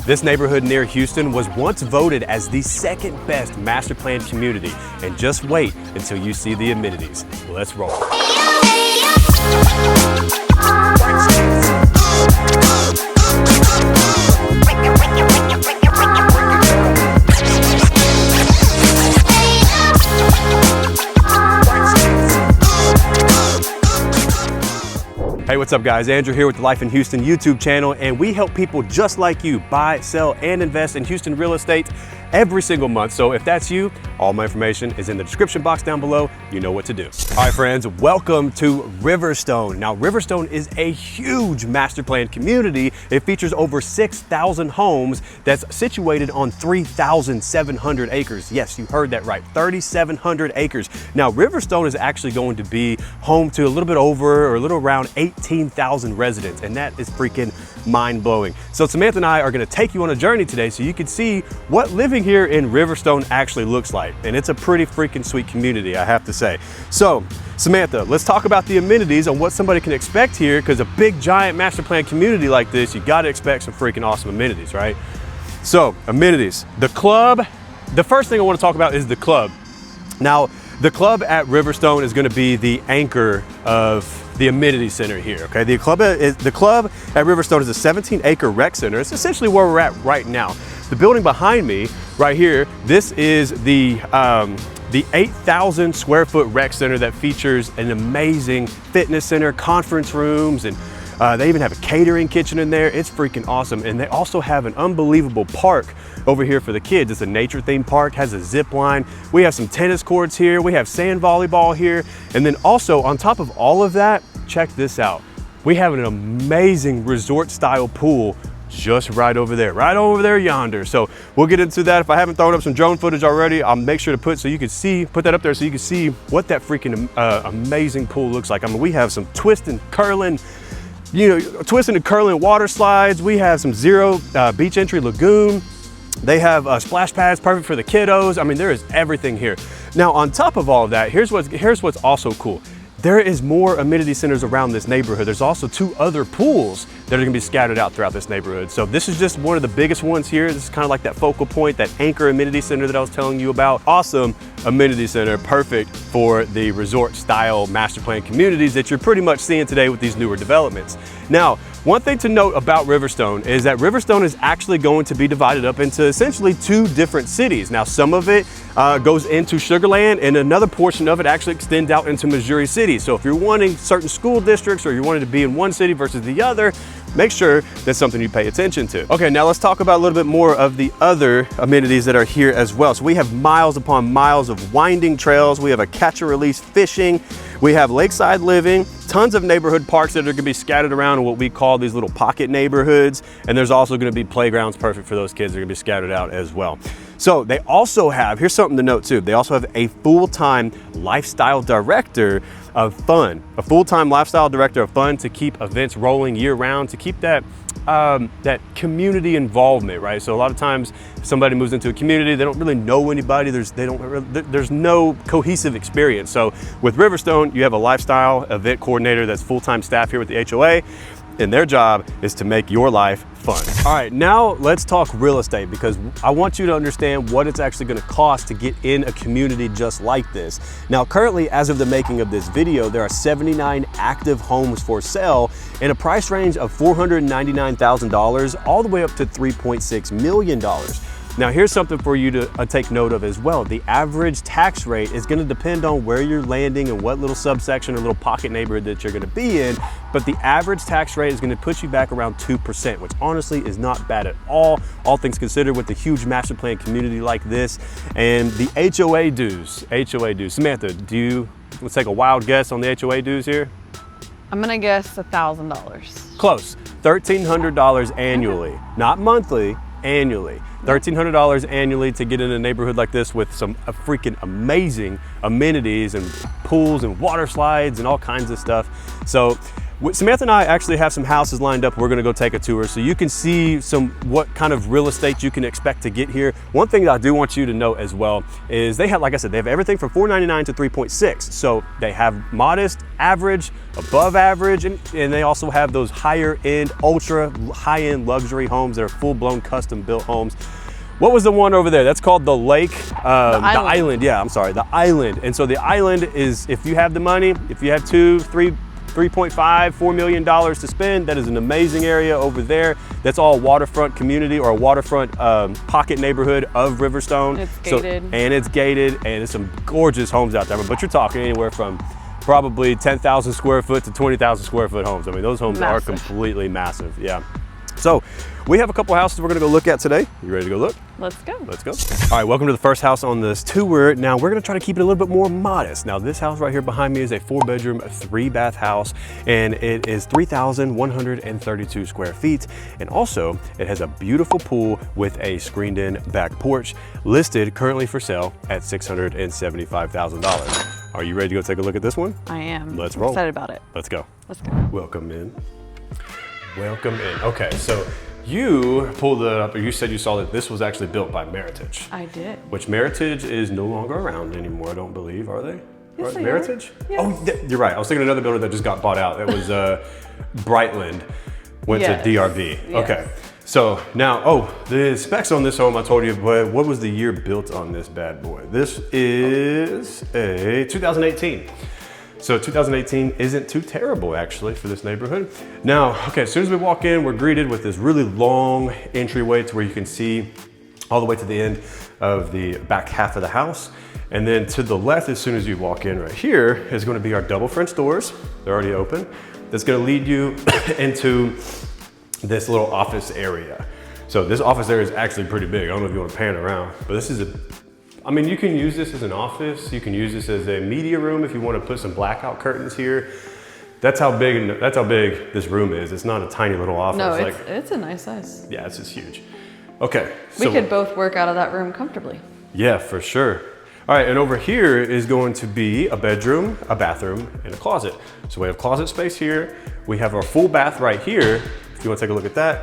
This neighborhood near Houston was once voted as the second best master planned community. And just wait until you see the amenities. Let's roll. Hey, what's up guys? Andrew here with the Life in Houston YouTube channel, and we help people just like you buy, sell, and invest in Houston real estate every single month. So if that's you, all my information is in the description box down below. You know what to do. All right, friends, welcome to Riverstone. Now, Riverstone is a huge master planned community. It features over 6,000 homes that's situated on 3,700 acres. Yes, you heard that right, 3,700 acres. Now, Riverstone is actually going to be home to a little bit over or a little around 18,000 residents, and that is freaking mind-blowing. So Samantha and I are gonna take you on a journey today so you can see what living here in Riverstone actually looks like. And it's a pretty freaking sweet community, I have to say. So Samantha, let's talk about the amenities on what somebody can expect here, because a big giant master plan community like this, you gotta expect some freaking awesome amenities, right? So amenities, the club, the first thing I wanna talk about is the club. Now, the club at Riverstone is gonna be the anchor of the amenity center here, okay? The club at Riverstone is a 17-acre rec center. It's essentially where we're at right now. The building behind me, right here, this is the 8,000 square foot rec center that features an amazing fitness center, conference rooms, and they even have a catering kitchen in there. It's freaking awesome. And they also have an unbelievable park over here for the kids. It's a nature themed park, has a zip line. We have some tennis courts here. We have sand volleyball here. And then also on top of all of that, check this out. We have an amazing resort style pool just right over there yonder. So we'll get into that. If I haven't thrown up some drone footage already, I'll make sure to put that up there so you can see what that freaking amazing pool looks like. I mean, we have some twisting, curling water slides. We have some zero beach entry lagoon. They have splash pads, perfect for the kiddos. I mean, there is everything here. Now, on top of all of that, here's what's also cool. There is more amenity centers around this neighborhood. There's also 2 other pools that are gonna be scattered out throughout this neighborhood. So this is just one of the biggest ones here. This is kind of like that focal point, that anchor amenity center that I was telling you about. Awesome amenity center, perfect for the resort style master plan communities that you're pretty much seeing today with these newer developments. Now, one thing to note about Riverstone is that Riverstone is actually going to be divided up into essentially 2 different cities. Now, some of it goes into Sugar Land, and another portion of it actually extends out into Missouri City. So if you're wanting certain school districts, or you're wanting to be in one city versus the other, make sure that's something you pay attention to. Okay, now let's talk about a little bit more of the other amenities that are here as well. So we have miles upon miles of winding trails. We have a catch and release fishing. We have lakeside living, tons of neighborhood parks that are gonna be scattered around in what we call these little pocket neighborhoods. And there's also gonna be playgrounds perfect for those kids that are gonna be scattered out as well. So they also have, here's something to note too, they also have a full-time lifestyle director of fun, to keep events rolling year round, to keep that community involvement, right? So a lot of times if somebody moves into a community, they don't really know anybody, there's no cohesive experience. So with Riverstone, you have a lifestyle event coordinator that's full-time staff here with the HOA, and their job is to make your life fun. All right, now let's talk real estate, because I want you to understand what it's actually gonna cost to get in a community just like this. Now, currently, as of the making of this video, there are 79 active homes for sale in a price range of $499,000 all the way up to $3.6 million. Now, here's something for you to take note of as well. The average tax rate is gonna depend on where you're landing and what little subsection or little pocket neighborhood that you're gonna be in, but the average tax rate is gonna put you back around 2%, which honestly is not bad at all things considered with a huge master plan community like this. And the HOA dues. Samantha, let's take a wild guess on the HOA dues here. I'm gonna guess $1,000. Close, $1,300 annually, not monthly, annually. $1,300 annually to get in a neighborhood like this with some freaking amazing amenities and pools and water slides and all kinds of stuff. So Samantha and I actually have some houses lined up. We're gonna go take a tour so you can see what kind of real estate you can expect to get here. One thing that I do want you to know as well is they have, like I said, they have everything from $499 to 3.6. So they have modest, average, above average, and they also have those higher end, ultra high end luxury homes that are full blown custom built homes. What was the one over there? That's called the lake, the island. Yeah, I'm sorry, the island. And so the island is, if you have the money, if you have $3.5, $4 million to spend, that is an amazing area over there. That's all waterfront community or a waterfront pocket neighborhood of Riverstone. It's gated. And it's gated, and there's some gorgeous homes out there. But you're talking anywhere from probably 10,000 square foot to 20,000 square foot homes. I mean, those homes are completely massive, yeah. So we have a couple houses we're gonna go look at today. You ready to go look? Let's go. Let's go. All right, welcome to the first house on this tour. Now we're gonna try to keep it a little bit more modest. Now this house right here behind me is a 4-bedroom, 3-bath house, and it is 3,132 square feet. And also it has a beautiful pool with a screened in back porch, listed currently for sale at $675,000. Are you ready to go take a look at this one? I am. Let's roll. I'm excited about it. Let's go. Let's go. Welcome in. Welcome in. Okay, so you pulled it up, or you said you saw that this was actually built by Meritage. I did. Which Meritage is no longer around anymore, I don't believe, are they? Yes, they Meritage? are. Yes. Oh, you're right. I was thinking another builder that just got bought out. That was Brightland, went to DRB. Yes. Okay, so now, the specs on this home, I told you, but what was the year built on this bad boy? This is a 2018. So 2018 isn't too terrible actually for this neighborhood. Now, okay, as soon as we walk in, we're greeted with this really long entryway to where you can see all the way to the end of the back half of the house. And then to the left, as soon as you walk in right here, is gonna be our double French doors. They're already open. That's gonna lead you into this little office area. So this office area is actually pretty big. I don't know if you wanna pan around, but this is I mean, you can use this as an office. You can use this as a media room if you want to put some blackout curtains here. That's how big this room is. It's not a tiny little office. No, it's a nice size. Yeah, it's just huge. Okay. We could both work out of that room comfortably. Yeah, for sure. All right, and over here is going to be a bedroom, a bathroom, and a closet. So we have closet space here. We have our full bath right here. If you want to take a look at that.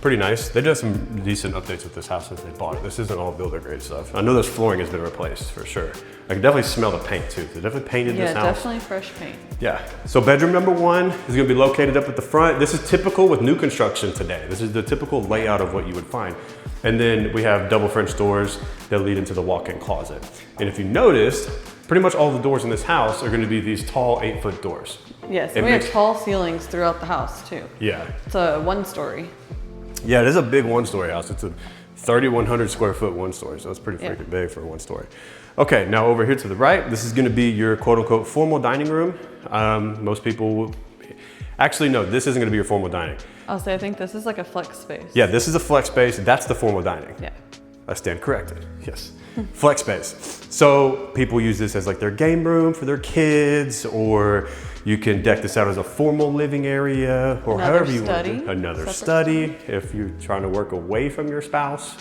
Pretty nice. They did some decent updates with this house since they bought it. This isn't all builder grade stuff. I know this flooring has been replaced for sure. I can definitely smell the paint too. They definitely painted this house. Yeah, definitely fresh paint. Yeah. So bedroom number 1 is gonna be located up at the front. This is typical with new construction today. This is the typical layout of what you would find. And then we have double French doors that lead into the walk-in closet. And if you noticed, pretty much all the doors in this house are gonna be these tall 8-foot doors. Yes, and we have tall ceilings throughout the house too. Yeah. It's a 1-story. Yeah, it is a big 1-story house. It's a 3,100 square foot 1-story, so it's pretty freaking big for a 1-story. Okay, now over here to the right, this is gonna be your quote unquote formal dining room. Most people will, actually no, this isn't gonna be your formal dining. I'll say I think this is like a flex space. Yeah, this is a flex space. That's the formal dining. Yeah. I stand corrected, yes. Flex space. So people use this as like their game room for their kids, or you can deck this out as a formal living area, or however you want to do. Another study, if you're trying to work away from your spouse.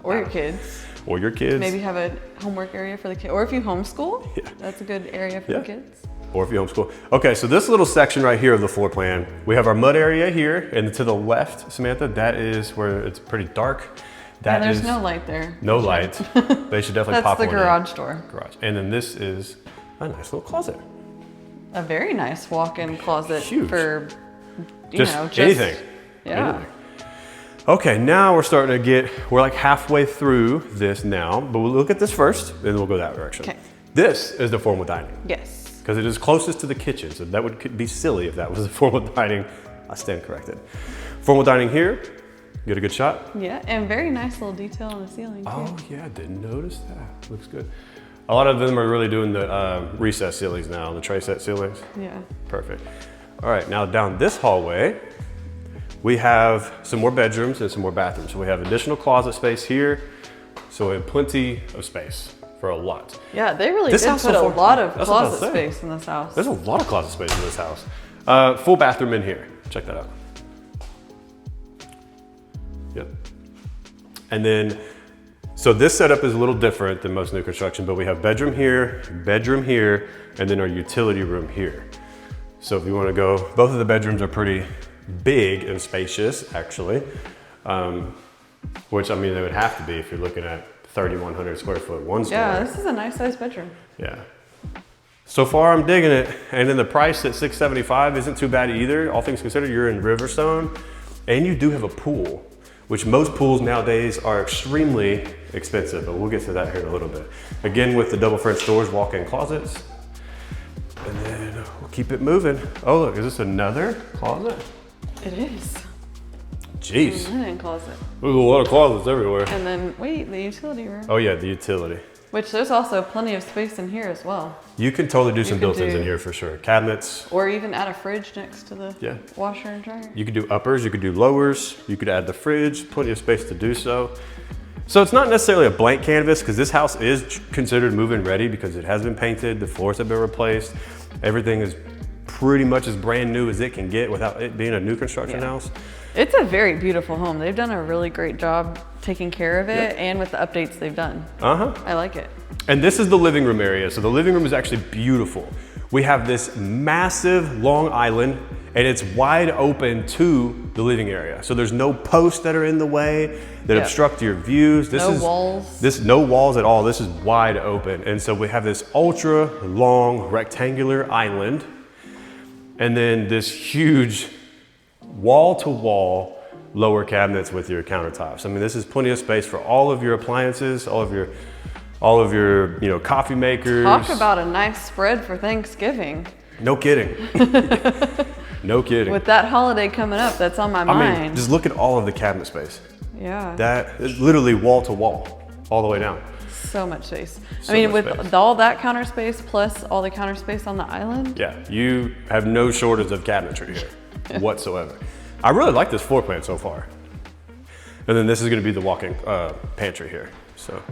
Or your kids. Or your kids. Maybe have a homework area for the kids. Or if you homeschool, that's a good area for the kids. Or if you homeschool. Okay, so this little section right here of the floor plan, we have our mud area here, and to the left, Samantha, that is where it's pretty dark. And there's no light there. No light. They should definitely pop one in. That's the garage door. Garage. And then this is a nice little closet. A very nice walk-in closet. Huge. For, just anything. Yeah. Anything. Okay, now we're like halfway through this now, but we'll look at this first, and then we'll go that direction. Okay. This is the formal dining. Yes. Because it is closest to the kitchen, so that would be silly if that was the formal dining. I stand corrected. Formal dining here. Get a good shot? Yeah, and very nice little detail on the ceiling too. Oh yeah, I didn't notice that. Looks good. A lot of them are really doing the recessed ceilings now, the tray set ceilings. Yeah. Perfect. All right, now down this hallway, we have some more bedrooms and some more bathrooms. So we have additional closet space here. So we have plenty of space for a lot. Yeah, they really did put a lot of closet space in this house. There's a lot of closet space in this house. Full bathroom in here. Check that out. Yep. And then, so this setup is a little different than most new construction, but we have bedroom here, and then our utility room here. So if you want to go, both of the bedrooms are pretty big and spacious, actually. Which, I mean, they would have to be if you're looking at 3,100 square foot one story. Yeah, this is a nice sized bedroom. Yeah. So far, I'm digging it. And then the price at $675 isn't too bad either. All things considered, you're in Riverstone, and you do have a pool, which most pools nowadays are extremely expensive, but we'll get to that here in a little bit. Again, with the double French doors, walk-in closets. And then we'll keep it moving. Oh, look, is this another closet? It is. Jeez. A linen closet. There's a lot of closets everywhere. And then, wait, the utility room. Oh yeah, the utility. Which there's also plenty of space in here as well. You can totally do some built-ins in here for sure. Cabinets. Or even add a fridge next to the washer and dryer. You could do uppers, you could do lowers, you could add the fridge, plenty of space to do so. So it's not necessarily a blank canvas because this house is considered move-in ready because it has been painted, the floors have been replaced, everything is pretty much as brand new as it can get without it being a new construction house. It's a very beautiful home. They've done a really great job taking care of it and with the updates they've done. I like it. And this is the living room area. So the living room is actually beautiful. We have this massive long island and it's wide open to the living area. So there's no posts that are in the way that obstruct your views. No walls. No walls at all. This is wide open. And so we have this ultra long rectangular island and then this huge wall to wall lower cabinets with your countertops. I mean, this is plenty of space for all of your appliances, all of your coffee makers. Talk about a nice spread for Thanksgiving. No kidding. No kidding. With that holiday coming up, that's on my mind. I mean, just look at all of the cabinet space. Yeah. That is literally wall to wall, all the way down. So much space. So I mean, much with space. all that counter space plus all the counter space on the island. Yeah, you have no shortage of cabinetry here whatsoever. I really like this floor plan so far. And then this is gonna be the walk-in pantry here. So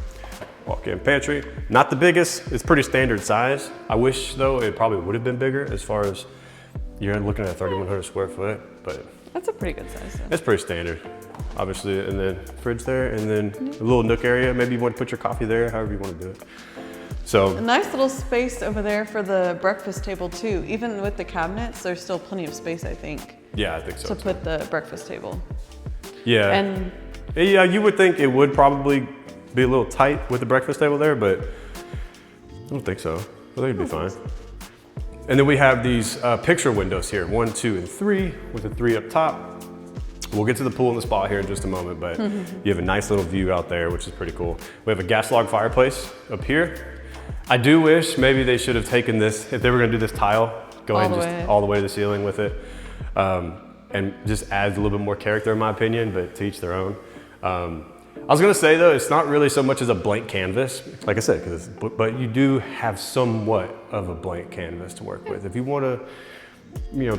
walk-in pantry, not the biggest, it's pretty standard size. I wish though it probably would have been bigger as far as you're looking at 3,100 square foot, but that's a pretty good size. It's pretty standard, obviously. And then fridge there, and then a little nook area. Maybe you want to put your coffee there, however you want to do it. So a nice little space over there for the breakfast table too. Even with the cabinets, there's still plenty of space, I think. Yeah, I think so. To put the breakfast table. Yeah. And yeah, you would think it would probably be a little tight with the breakfast table there, but I don't think so. I think it'd be fine. And then we have these picture windows here, 1, 2, and 3, with the 3 up top. We'll get to the pool and the spa here in just a moment, but you have a nice little view out there, which is pretty cool. We have a gas log fireplace up here. I do wish maybe they should have taken this, if they were gonna do this tile, go ahead and just all the way to the ceiling with it. And just adds a little bit more character in my opinion, but to each their own. I was gonna say though, it's not really so much as a blank canvas, like I said, but you do have somewhat of a blank canvas to work with. If you wanna,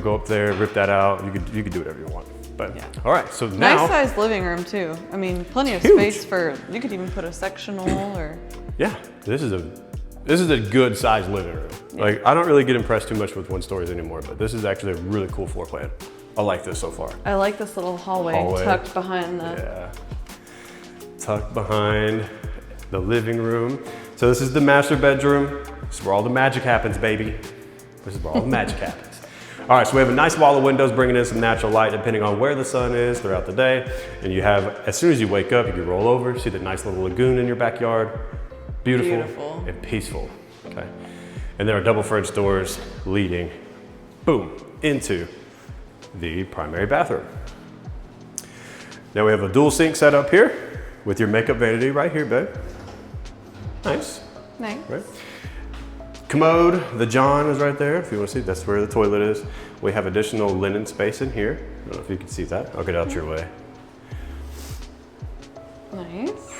go up there, rip that out, you could do whatever you want. But all right, so now. Nice sized living room too. I mean, plenty of space for, you could even put a sectional or. Yeah, this is a good sized living room. Yeah. Like, I don't really get impressed too much with 1-stories anymore, but this is actually a really cool floor plan. I like this so far. I like this little hallway. Tucked behind the. Yeah. Tucked behind the living room. So this is the master bedroom. This is where all the magic happens, baby. This is where all the magic happens. All right, so we have a nice wall of windows bringing in some natural light depending on where the sun is throughout the day. And you have, as soon as you wake up, you can roll over, see the nice little lagoon in your backyard. Beautiful. And peaceful, okay? And there are double French doors leading, boom, into the primary bathroom. Now we have a dual sink set up here with your makeup vanity right here, babe. Nice. Nice. Right. Commode, the John is right there. If you want to see, that's where the toilet is. We have additional linen space in here. I don't know if you can see that. I'll get out your way. Nice.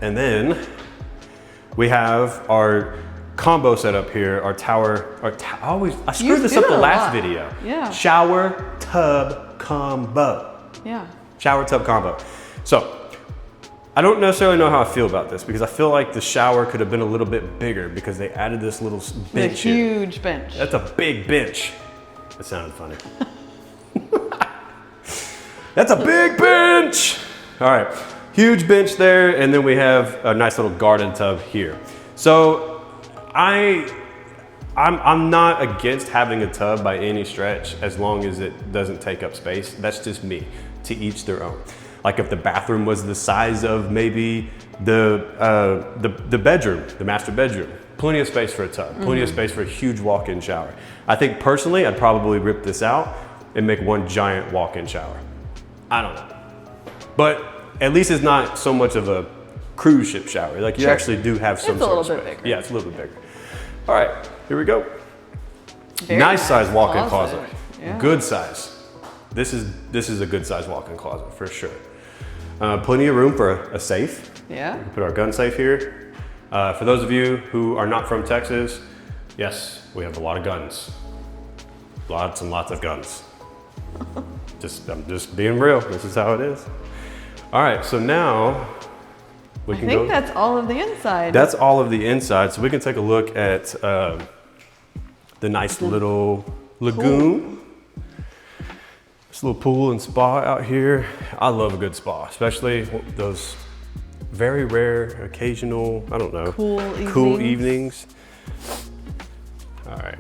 And then we have our combo set up here, I screwed this up the last video. Yeah. Shower tub combo. Yeah. Shower tub combo. So, I don't necessarily know how I feel about this because I feel like the shower could have been a little bit bigger because they added this little bench here. Huge bench. That's a big bench. That sounded funny. That's a big bench. All right, huge bench there, and then we have a nice little garden tub here. So I'm I'm not against having a tub by any stretch, as long as it doesn't take up space. That's just me, to each their own. Like if the bathroom was the size of maybe the bedroom, the master bedroom, plenty of space for a tub, plenty of space for a huge walk-in shower. I think personally, I'd probably rip this out and make one giant walk-in shower. I don't know. But at least it's not so much of a cruise ship shower. Like you actually do have some sort of space. It's a little bit bigger. Yeah, it's a little bit bigger. All right, here we go. Very nice size walk-in closet. Yeah. Good size. This is a good size walk-in closet for sure. Plenty of room for a safe. Yeah. We can put our gun safe here. For those of you who are not from Texas, yes, we have a lot of guns. Lots and lots of guns. I'm just being real. This is how it is. All right, so now we can go. I think that's all of the inside. That's all of the inside. So we can take a look at the nice little lagoon. This little pool and spa out here. I love a good spa, especially those very rare, occasional, I don't know, cool evenings. All right.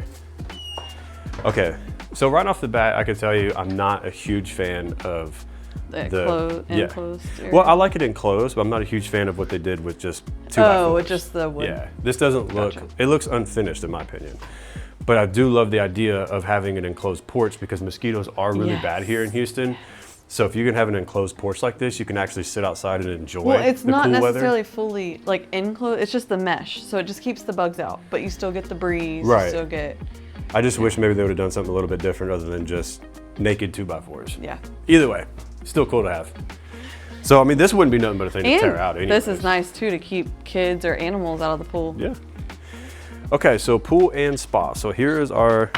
Okay, so right off the bat, I can tell you I'm not a huge fan of the enclosed area. Well, I like it enclosed, but I'm not a huge fan of what they did with just 2x4s. Oh, with just the wood. Yeah, this doesn't look, it looks unfinished in my opinion. But I do love the idea of having an enclosed porch because mosquitoes are really bad here in Houston. So if you can have an enclosed porch like this, you can actually sit outside and enjoy the cool weather. Well, it's not necessarily fully like enclosed, it's just the mesh. So it just keeps the bugs out, but you still get the breeze, you still get... I just wish maybe they would have done something a little bit different other than just naked 2x4s. Yeah. Either way, still cool to have. So, I mean, this wouldn't be nothing but a thing to tear out anyway. This is nice too to keep kids or animals out of the pool. Yeah. Okay, so pool and spa. So here is our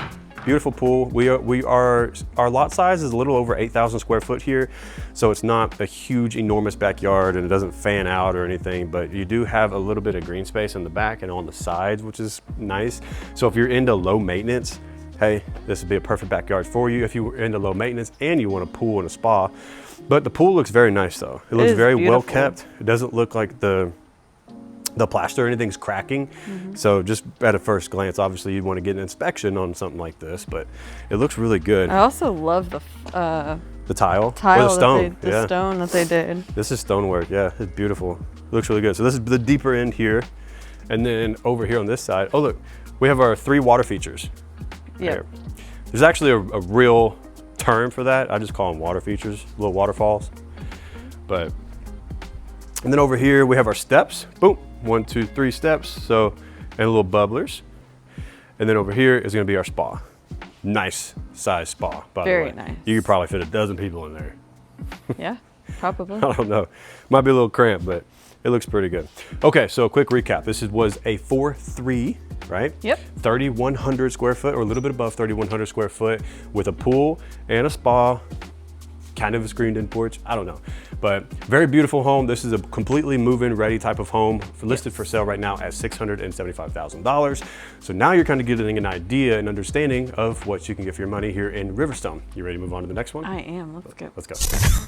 beautiful pool. Our lot size is a little over 8,000 square foot here. So it's not a huge, enormous backyard and it doesn't fan out or anything, but you do have a little bit of green space in the back and on the sides, which is nice. So if you're into low maintenance, hey, this would be a perfect backyard for you if you were into low maintenance and you want a pool and a spa. But the pool looks very nice though. It looks very well kept. It doesn't look like the plaster or anything's cracking. So just at a first glance, obviously you'd want to get an inspection on something like this, but it looks really good. I also love the tile or the stone. The stone that they did. This is stonework, yeah, it's beautiful. It looks really good. So this is the deeper end here. And then over here on this side, oh look, we have our 3 water features. Yeah. Right. There's actually a real term for that. I just call them water features, little waterfalls. And then over here we have our steps. Boom, 1, 2, 3 steps. So, and little bubblers. And then over here is gonna be our spa. Nice size spa, by the way. Very nice. You could probably fit a dozen people in there. Yeah, probably. I don't know. Might be a little cramped, but it looks pretty good. Okay, so a quick recap. This was a 4-3, right? Yep. 3,100 square foot, or a little bit above 3,100 square foot, with a pool and a spa, kind of a screened-in porch. I don't know, but very beautiful home. This is a completely move-in ready type of home, listed for sale right now at $675,000. So now you're kind of getting an idea and understanding of what you can get for your money here in Riverstone. You ready to move on to the next one? I am. Let's go. Let's go.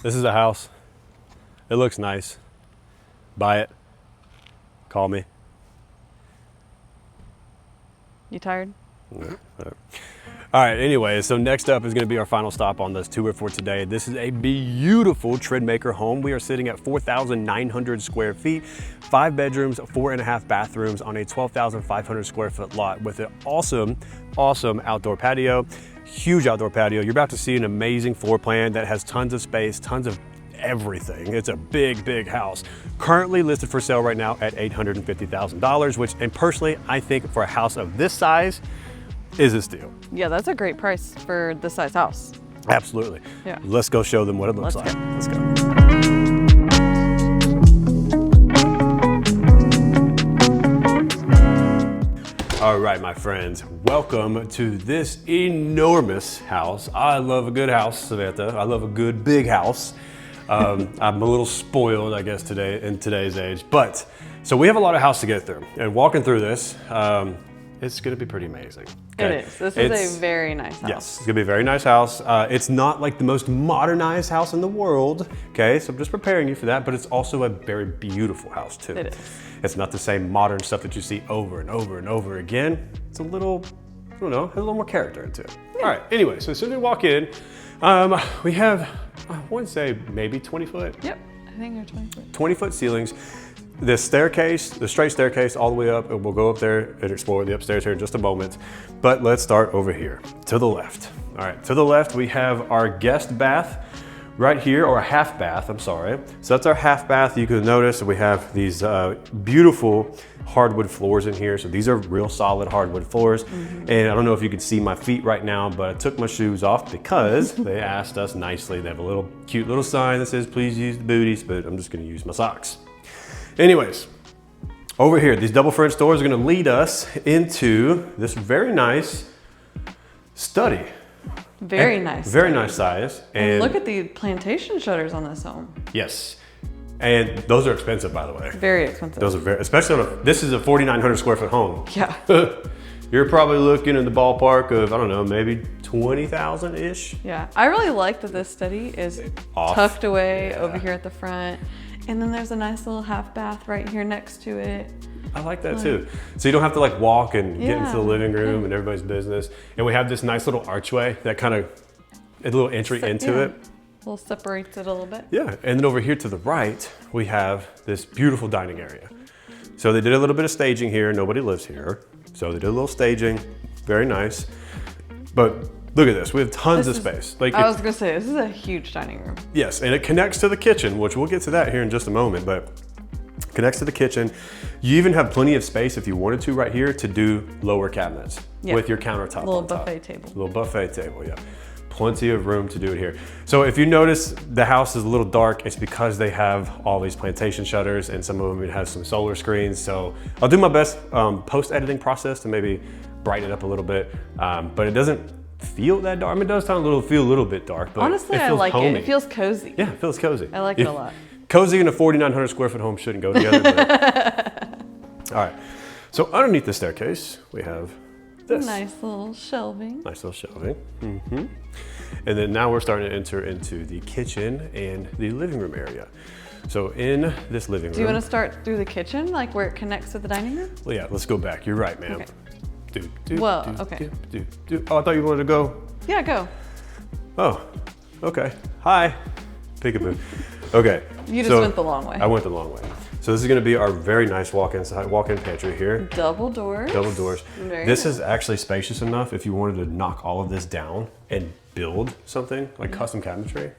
This is a house. It looks nice. Buy it. Call me. You tired? No. All right, anyway, so next up is gonna be our final stop on this tour for today. This is a beautiful Trendmaker home. We are sitting at 4,900 square feet, 5 bedrooms, 4.5 bathrooms on a 12,500 square foot lot with an awesome, awesome outdoor patio, huge outdoor patio. You're about to see an amazing floor plan that has tons of space, tons of everything. It's a big, big house. Currently listed for sale right now at $850,000, which, and personally, I think for a house of this size, is a steal. Yeah, that's a great price for this size house. Absolutely. Yeah. Let's go show them what it looks like. Let's go. All right, my friends, welcome to this enormous house. I love a good house, Samantha. I love a good big house. I'm a little spoiled, I guess, today in today's age. But so we have a lot of house to get through, and walking through this, it's going to be pretty amazing. Okay? It is. This is a very nice house. Yes, it's going to be a very nice house. It's not like the most modernized house in the world, okay? So I'm just preparing you for that, but it's also a very beautiful house too. It is. It's not the same modern stuff that you see over and over and over again. It's a little I don't know, has a little more character into it. All right, anyway, so as soon as we walk in, we have, I want to say maybe 20 foot. Yep, I think they're 20 foot. 20 foot ceilings. The staircase, the straight staircase all the way up, and we'll go up there and explore the upstairs here in just a moment. But let's start over here, to the left. All right, to the left, we have our guest bath right here, or a half bath, I'm sorry. So that's our half bath. You can notice we have these beautiful hardwood floors in here. So these are real solid hardwood floors. And I don't know if you can see my feet right now, but I took my shoes off because they asked us nicely. They have a little cute little sign that says, please use the booties, but I'm just gonna use my socks. Anyways, over here, these double French doors are gonna lead us into this very nice study. Very nice. Very nice size. And look at the plantation shutters on this home. Yes. And those are expensive, by the way. Very expensive. Those are very, especially on this is a 4,900 square foot home. Yeah. You're probably looking in the ballpark of, I don't know, maybe 20,000-ish. Yeah. I really like that this study is tucked away over here at the front. And then there's a nice little half bath right here next to it. I like that too. So you don't have to like walk and get into the living room and everybody's business. And we have this nice little archway that kind of, a little entry into it. A little separates it a little bit. Yeah, and then over here to the right, we have this beautiful dining area. So they did a little bit of staging here. Nobody lives here. So they did a little staging, very nice. But look at this, we have tons of space. Like I was gonna say, this is a huge dining room. Yes, and it connects to the kitchen, which we'll get to that here in just a moment, but connects to the kitchen. You even have plenty of space if you wanted to right here to do lower cabinets with your countertop little on top. buffet table. Little buffet table, yeah. Plenty of room to do it here. So if you notice the house is a little dark, it's because they have all these plantation shutters and some of them have some solar screens. So I'll do my best post-editing process to maybe brighten it up a little bit, but it doesn't feel that dark. I mean, it does feel a little bit dark, but honestly, it feels I like homey. it. It feels cozy. Yeah, it feels cozy. I like it a lot. Cozy and a 4,900 square foot home shouldn't go together. But... All right, so underneath the staircase, we have this. Nice little shelving. Nice little shelving. And then now we're starting to enter into the kitchen and the living room area. So in this living room. Do you want to start through the kitchen, like where it connects to the dining room? Well, yeah, let's go back. You're right, ma'am. Okay. Okay. Oh, I thought you wanted to go. Yeah, go. Oh, okay. Hi, peekaboo. Okay. You just went the long way. I went the long way. So this is going to be our very nice walk-in pantry here. Double doors. Double doors. This is actually spacious enough if you wanted to knock all of this down and build something like custom cabinetry.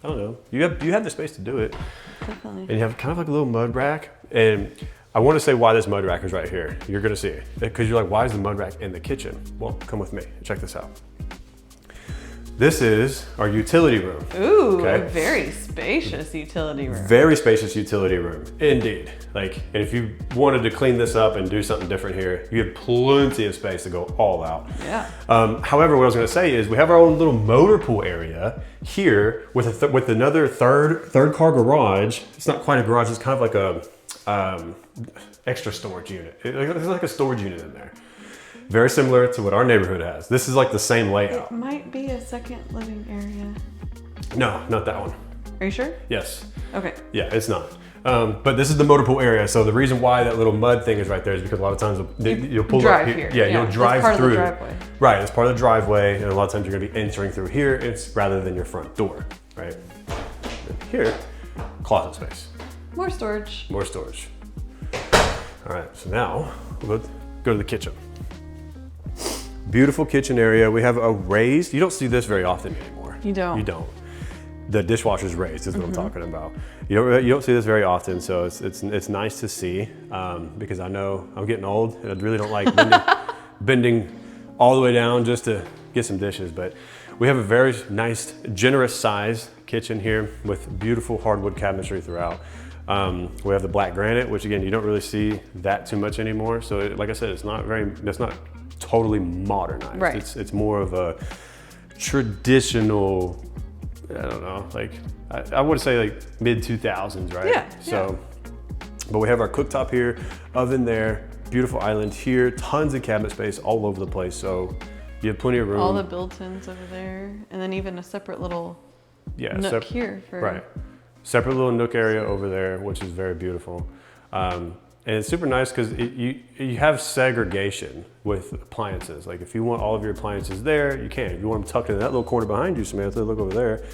I don't know. You have the space to do it. Definitely. And you have kind of like a little mud rack. And I want to say why this mud rack is right here. You're going to see it because you're like, why is the mud rack in the kitchen? Well, come with me. Check this out. This is our utility room. Ooh, a very spacious utility room. Very spacious utility room, indeed. Like, and if you wanted to clean this up and do something different here, you have plenty of space to go all out. Yeah. However, what I was going to say is we have our own little motor pool area here with with another third car garage. It's not quite a garage. It's kind of like a extra storage unit. There's like a storage unit in there. Very similar to what our neighborhood has. This is like the same layout. It might be a second living area. No, not that one. Are you sure? Yes. Okay. Yeah, it's not. But this is the motor pool area. So the reason why that little mud thing is right there is because a lot of times you'll pull up here. Yeah, you'll drive through. That's part of the driveway. Right, it's part of the driveway. And a lot of times you're gonna be entering through here. It's rather than your front door, right? And here, closet space. More storage. More storage. All right, so now we'll go to the kitchen. Beautiful kitchen area. We have a raised, you don't see this very often anymore. You don't. You don't. The dishwasher's raised is what I'm talking about. You don't see this very often, so it's nice to see because I know I'm getting old and I really don't like bending all the way down just to get some dishes. But we have a very nice, generous size kitchen here with beautiful hardwood cabinetry throughout. We have the black granite, which again, you don't really see that too much anymore. So like I said, it's not totally modernized. Right. It's more of a traditional, I don't know, like I would say like mid 2000s, right? Yeah. So, but we have our cooktop here, oven there, beautiful island here, tons of cabinet space all over the place. So you have plenty of room. All the built-ins over there, and then even a separate little nook here for separate little nook area over there, which is very beautiful. And And it's super nice because you have segregation with appliances. Like if you want all of your appliances there, you can. If you want them tucked in that little corner behind you, Samantha, look over there,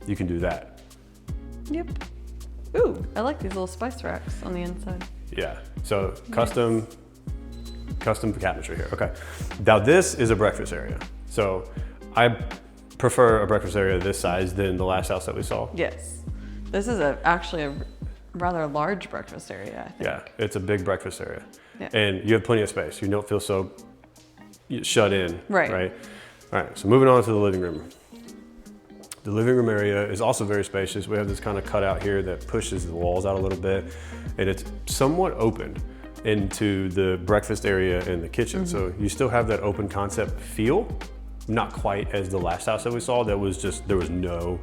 you can do that. Yep. Ooh, I like these little spice racks on the inside. Yeah, so custom cabinetry here. Okay, now this is a breakfast area. So I prefer a breakfast area this size than the last house that we saw. Yes, this is actually a rather large breakfast area, I think. Yeah, it's a big breakfast area. Yeah. And you have plenty of space. You don't feel so shut in, right? All right, so moving on to the living room. The living room area is also very spacious. We have this kind of cutout here that pushes the walls out a little bit, and it's somewhat opened into the breakfast area and the kitchen. So you still have that open concept feel, not quite as the last house that we saw. That was just, there was no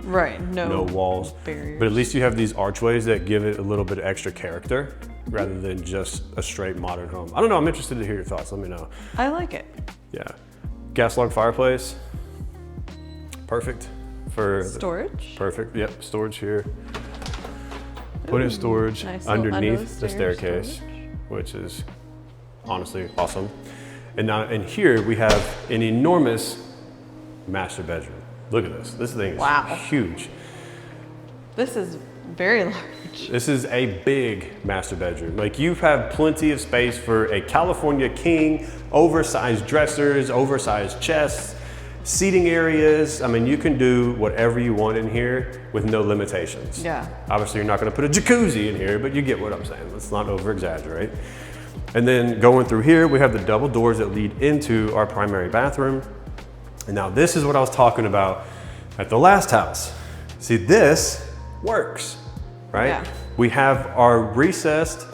walls, barriers. but at least you have these archways that give it a little bit of extra character rather than just a straight modern home. I don't know, I'm interested to hear your thoughts, let me know. I like it. Yeah, gas log fireplace, perfect for storage. Perfect, yep, storage here. Put in storage nice underneath the staircase, storage, which is honestly awesome. And now in here we have an enormous master bedroom. Look at this. This thing is huge. This is very large. This is a big master bedroom. Like you have plenty of space for a California king, oversized dressers, oversized chests, seating areas. I mean, you can do whatever you want in here with no limitations. Yeah. Obviously you're not gonna put a jacuzzi in here, but you get what I'm saying. Let's not over exaggerate. And then going through here, we have the double doors that lead into our primary bathroom. And now this is what I was talking about at the last house. See, this works, right? Yeah. We have our recessed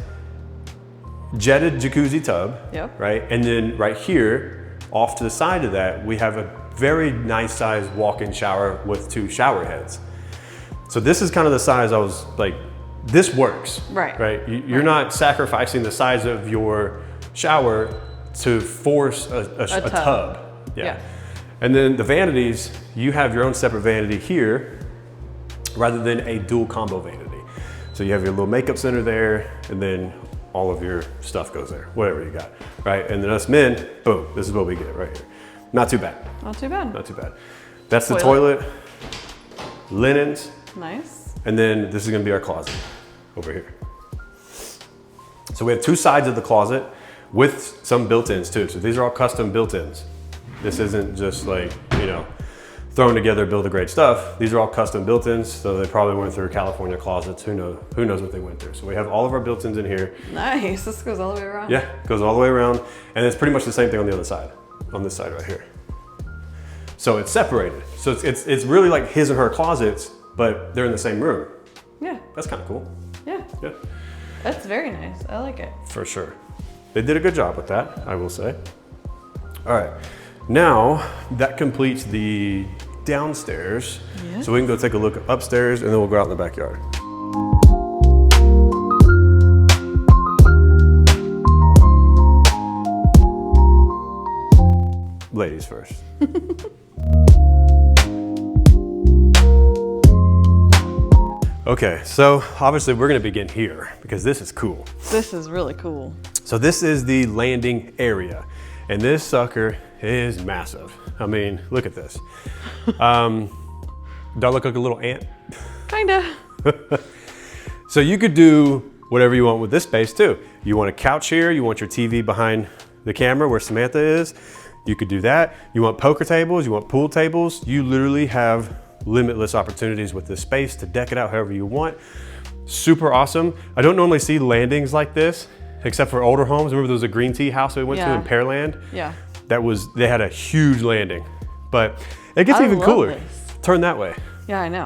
jetted jacuzzi tub, right? And then right here, off to the side of that, we have a very nice sized walk-in shower with 2 shower heads. So this is kind of the size I was like, this works, right? You're not sacrificing the size of your shower to force a tub. Yeah. And then the vanities, you have your own separate vanity here rather than a dual combo vanity. So you have your little makeup center there, and then all of your stuff goes there, whatever you got, right? And then us men, boom, this is what we get right here. Not too bad. Not too bad. Not too bad. That's the toilet, linens. Nice. And then this is gonna be our closet over here. So we have 2 sides of the closet with some built-ins too. So these are all custom built-ins. This isn't just like, you know, thrown together, build a great stuff. These are all custom built-ins. So they probably went through California closets. Who knows what they went through. So we have all of our built-ins in here. Nice, this goes all the way around. Yeah, it goes all the way around. And it's pretty much the same thing on the other side, on this side right here. So it's separated. So it's really like his and her closets, but they're in the same room. Yeah. That's kind of cool. Yeah. Yeah. That's very nice. I like it. For sure. They did a good job with that, I will say. All right. Now that completes the downstairs. Yeah. So we can go take a look upstairs and then we'll go out in the backyard. Ladies first. Okay, so obviously we're gonna begin here because this is cool. This is really cool. So this is the landing area, and this sucker is massive. I mean, look at this. Do I look like a little ant? Kinda. So you could do whatever you want with this space too. You want a couch here, you want your TV behind the camera where Samantha is, you could do that. You want poker tables, you want pool tables, you literally have limitless opportunities with this space to deck it out however you want. Super awesome. I don't normally see landings like this, except for older homes. Remember there was a green tea house we went to in Pearland? Yeah. They had a huge landing, but it gets even cooler. Turn that way. Yeah, I know.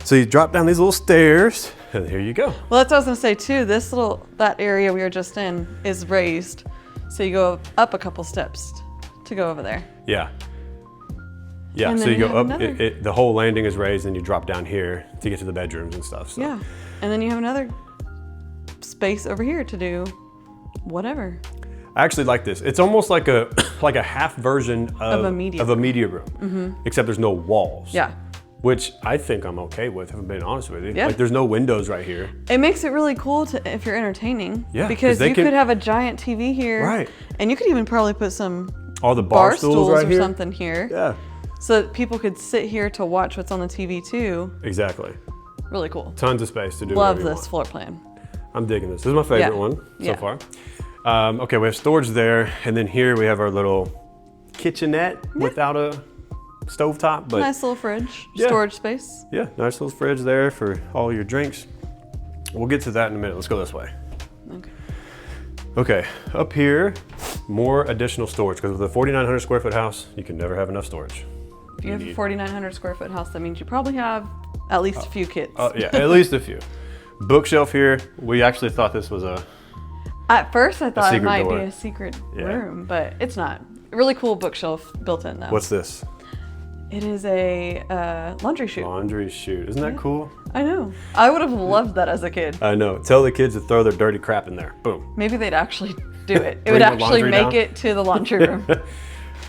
So you drop down these little stairs and here you go. Well, that's what I was gonna say too. That area we were just in is raised. So you go up a couple steps to go over there. Yeah. Yeah, And so then you you go have up, the whole landing is raised and you drop down here to get to the bedrooms and stuff. So. Yeah, and then you have another space over here to do whatever. I actually like this. It's almost like a half version of a media room, except there's no walls. Yeah. which I think I'm okay with, if I'm being honest with you. Yeah. Like there's no windows right here. It makes it really cool if you're entertaining. Yeah, because you could have a giant TV here. Right. And you could even probably put some all the bar stools right or here. something here. Yeah. So that people could sit here to watch what's on the TV too. Exactly. Really cool. Tons of space to do. Love this floor plan. I'm digging this. This is my favorite one so far. Okay, we have storage there, and then here we have our little kitchenette without a stovetop, but nice little fridge, storage space. Yeah, nice little fridge there for all your drinks. We'll get to that in a minute. Let's go this way. Okay. Okay, up here, more additional storage, because with a 4,900 square foot house, you can never have enough storage. If you have a 4,900 square foot house, that means you probably have at least a few kids. Yeah, at least a few. Bookshelf here. We actually thought this was a... At first, I thought it might door. be a secret room, but it's not. Really cool bookshelf built in though. What's this? It is a laundry chute. Laundry chute. Isn't that cool? I know. I would have loved that as a kid. I know. Tell the kids to throw their dirty crap in there. Boom. Maybe they'd actually do it. It would actually make it to the laundry room.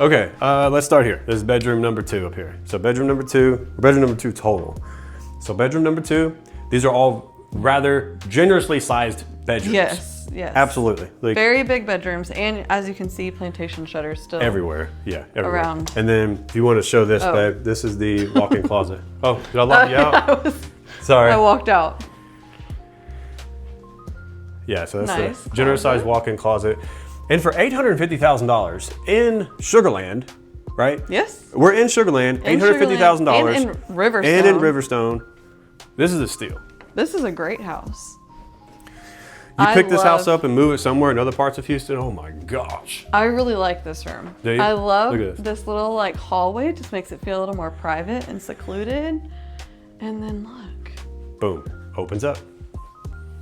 Okay, let's start here. This is bedroom number 2 up here. So bedroom number 2 total. So bedroom number 2, these are all rather generously sized bedrooms. Yes. Yes. Absolutely. Like, very big bedrooms, and as you can see, plantation shutters still everywhere. Yeah, everywhere. Around. And then if you want to show this, babe, this is the walk-in closet. Oh, did I lock you out? Sorry. I walked out. Yeah, so that's nice a generous sized walk-in closet. And for $850,000 in Sugarland, right? Yes. We're in Sugarland, $850,000. And in Riverstone. And in Riverstone. This is a steal. This is a great house. You pick this house up and move it somewhere in other parts of Houston, oh my gosh. I really like this room. Do you? I love Look at this little like hallway, just makes it feel a little more private and secluded. And then look. Boom, opens up.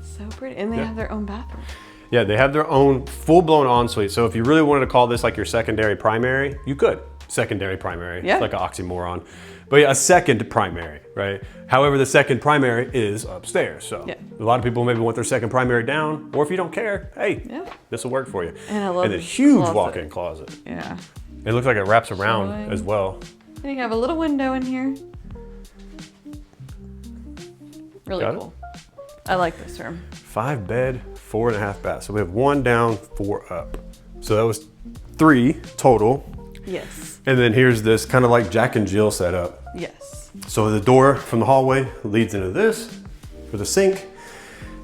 So pretty, and they have their own bathroom. Yeah, they have their own full-blown ensuite. So if you really wanted to call this like your secondary primary, you could. Secondary primary, it's like an oxymoron. But yeah, a second primary, right? However, the second primary is upstairs. So a lot of people maybe want their second primary down, or if you don't care, hey, this will work for you. And I love a huge walk-in closet. Yeah. It looks like it wraps around as well. And you have a little window in here. Really cool. I like this room. 5 bed, 4.5 bath. So we have 1 down, 4 up. So that was 3 total. Yes. And then here's this kind of like Jack and Jill setup. Yes. So the door from the hallway leads into this for the sink.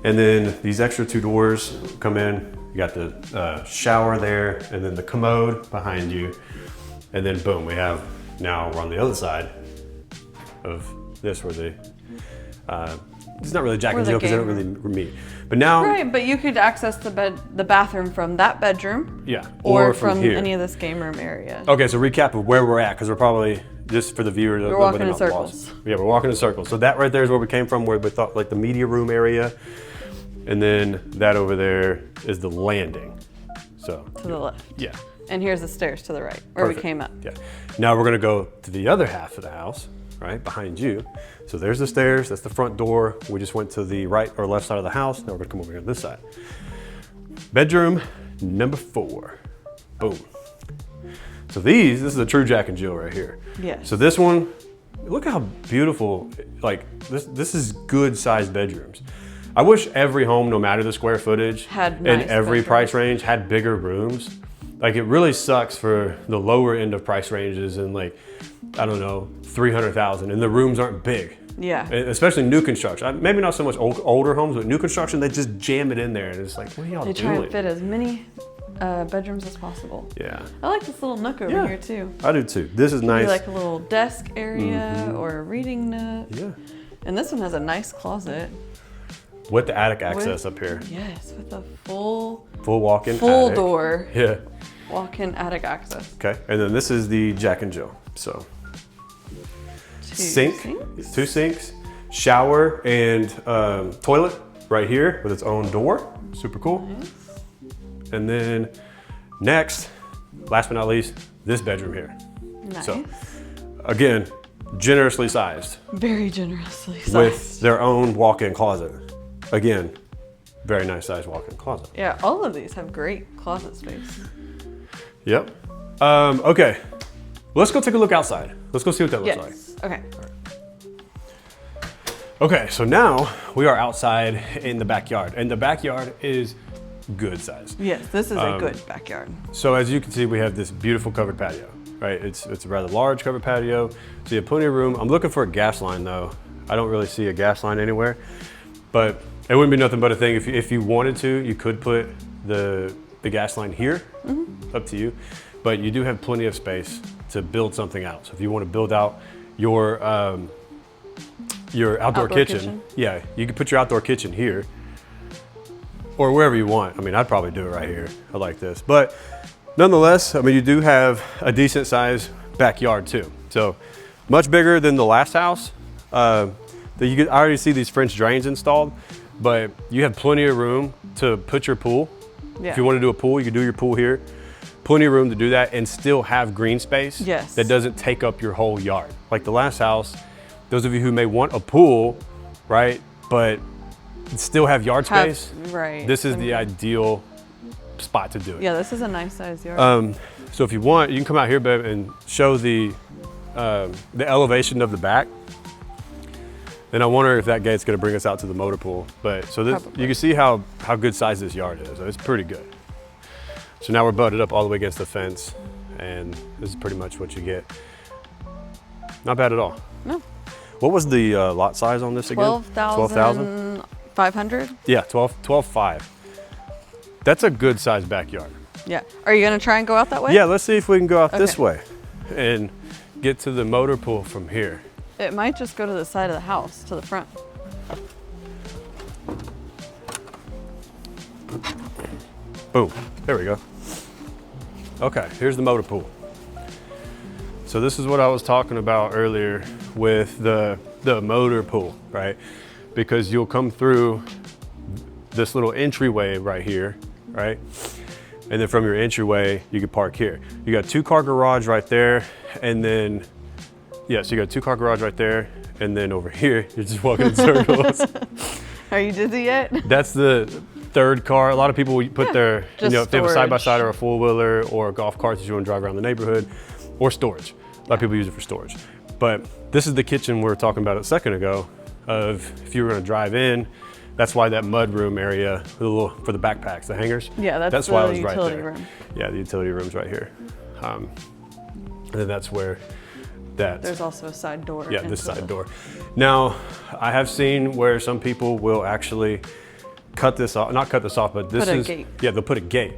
And then these extra 2 doors come in. You got the shower there, and then the commode behind you. And then boom, we have, now we're on the other side of this where the, it's not really Jack and Jill because they don't really meet. But now, right, but you could access the bathroom from that bedroom. Yeah, or from here. Any of this game room area. Okay, so recap of where we're at, because we're probably, just for the viewers, we're walking in circles. Yeah, we're walking in circles. So that right there is where we came from, where we thought like the media room area. And then that over there is the landing. So to the left. Yeah. And here's the stairs to the right, where we came up. Yeah. Now we're gonna go to the other half of the house, right, behind you. So there's the stairs, that's the front door. We just went to the right or left side of the house. Now we're gonna come over here on this side. Bedroom number 4. Boom. So this is a true Jack and Jill right here. Yes. So this one, look how beautiful, like this is good sized bedrooms. I wish every home, no matter the square footage, had in every price range, had bigger rooms. Like it really sucks for the lower end of price ranges and like, I don't know, 300,000, and the rooms aren't big. Yeah. Especially new construction. Maybe not so much older homes, but new construction, they just jam it in there and it's like, what are y'all doing? They try and fit as many bedrooms as possible. Yeah. I like this little nook over here too. I do too. This is nice. Like a little desk area or a reading nook. Yeah. And this one has a nice closet. With the attic access up here. Yes, with a full walk-in full attic. door. Yeah. Walk-in attic access. Okay, and then this is the Jack and Jill. So 2 sinks, shower and toilet right here with its own door. Super cool. Mm-hmm. And then next, last but not least, this bedroom here. Nice. So again, generously sized. Very generously sized. With their own walk-in closet. Again, very nice sized walk-in closet. Yeah, all of these have great closet space. Yep. Okay, let's go take a look outside. Let's go see what that looks like. Okay. Okay, so now we are outside in the backyard, and the backyard is good size. Yes, this is a good backyard. So as you can see, we have this beautiful covered patio, right? It's a rather large covered patio, so you have plenty of room. I'm looking for a gas line though. I don't really see a gas line anywhere, but it wouldn't be nothing but a thing. If you wanted to, you could put the gas line here, up to you, but you do have plenty of space to build something out. So if you want to build out your outdoor kitchen, yeah, you could put your outdoor kitchen here or wherever you want. I mean, I'd probably do it right here. I like this, but nonetheless, I mean, you do have a decent sized backyard too. So much bigger than the last house. I already see these French drains installed, but you have plenty of room to put your pool. Yeah. If you want to do a pool, you can do your pool here. Plenty of room to do that and still have green space that doesn't take up your whole yard. Like the last house, those of you who may want a pool, right, but still have yard space, right? This is the ideal spot to do it. Yeah, this is a nice size yard. So if you want, you can come out here, babe, and show the elevation of the back. And I wonder if that gate's gonna bring us out to the motor pool. But so this, you can see how good size this yard is. It's pretty good. So now we're butted up all the way against the fence, and this is pretty much what you get. Not bad at all. No. What was the lot size on this again? 12,500. Yeah, 12,500. That's a good sized backyard. Yeah. Are you gonna try and go out that way? Yeah, let's see if we can go out this way and get to the motor pool from here. It might just go to the side of the house, to the front. Boom, there we go. Okay, here's the motor pool. So this is what I was talking about earlier with the motor pool, right? Because you'll come through this little entryway right here, right? And then from your entryway, you can park here. You got 2-car garage right there, and then, yeah, so you got 2-car garage right there, and then over here, you're just walking in circles. Are you dizzy yet? That's the 3rd car. A lot of people put their, you know, if they have a side-by-side or a four-wheeler or a golf cart that you want to drive around the neighborhood, or storage. A lot of people use it for storage. But this is the kitchen we were talking about a second ago of if you were going to drive in, that's why that mud room area for the backpacks, the hangers. Yeah, that's why the it was right utility there. room. Yeah, the utility room's right here. And then that's where there's also a side door. Yeah, this side door. Now, I have seen where some people will actually cut this off, not cut this off, but this is, gate. Yeah, they'll put a gate.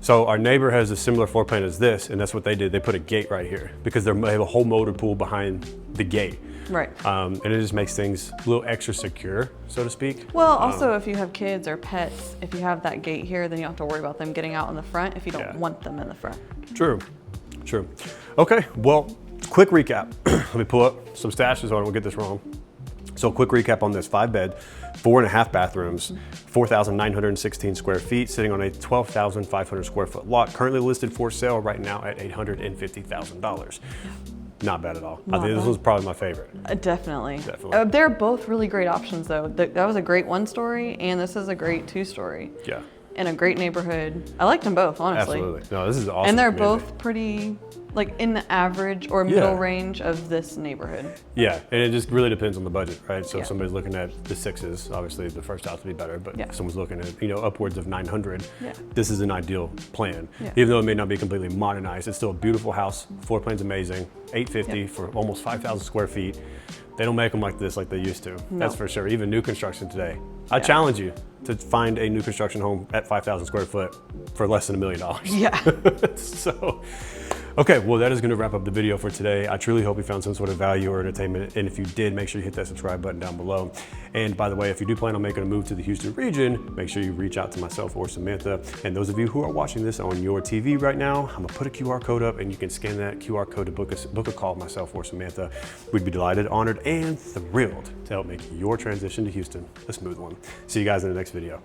So our neighbor has a similar floor plan as this, and that's what they did. They put a gate right here because they have a whole motor pool behind the gate. Right. And it just makes things a little extra secure, so to speak. Well, also if you have kids or pets, if you have that gate here, then you don't have to worry about them getting out in the front if you don't want them in the front. True, true. Okay, well, quick recap. Let me pull up some stats so I don't get this wrong. So quick recap on this: 5-bed, 4.5 bathrooms, 4,916 square feet, sitting on a 12,500 square foot lot, currently listed for sale right now at $850,000. Not bad at all. I think this was probably my favorite. Definitely. Definitely. They're both really great options though. That was a great 1-story, and this is a great 2-story. Yeah. In a great neighborhood. I liked them both, honestly. Absolutely. No, this is awesome. And they're both pretty, like, in the average or middle range of this neighborhood. Yeah, and it just really depends on the budget, right? So if somebody's looking at the 6s, obviously the first house would be better, but if someone's looking at, you know, upwards of 900, this is an ideal plan. Even though it may not be completely modernized, it's still a beautiful house. Floor plan's amazing. $850 for almost 5,000 square feet. They don't make them like this like they used to. No. That's for sure. Even new construction today. I challenge you to find a new construction home at 5,000 square foot for less than $1 million. Yeah. So, okay, well, that is going to wrap up the video for today. I truly hope you found some sort of value or entertainment. And if you did, make sure you hit that subscribe button down below. And by the way, if you do plan on making a move to the Houston region, make sure you reach out to myself or Samantha. And those of you who are watching this on your TV right now, I'm gonna put a QR code up and you can scan that QR code to book a call with myself or Samantha. We'd be delighted, honored, and thrilled to help make your transition to Houston a smooth one. See you guys in the next video.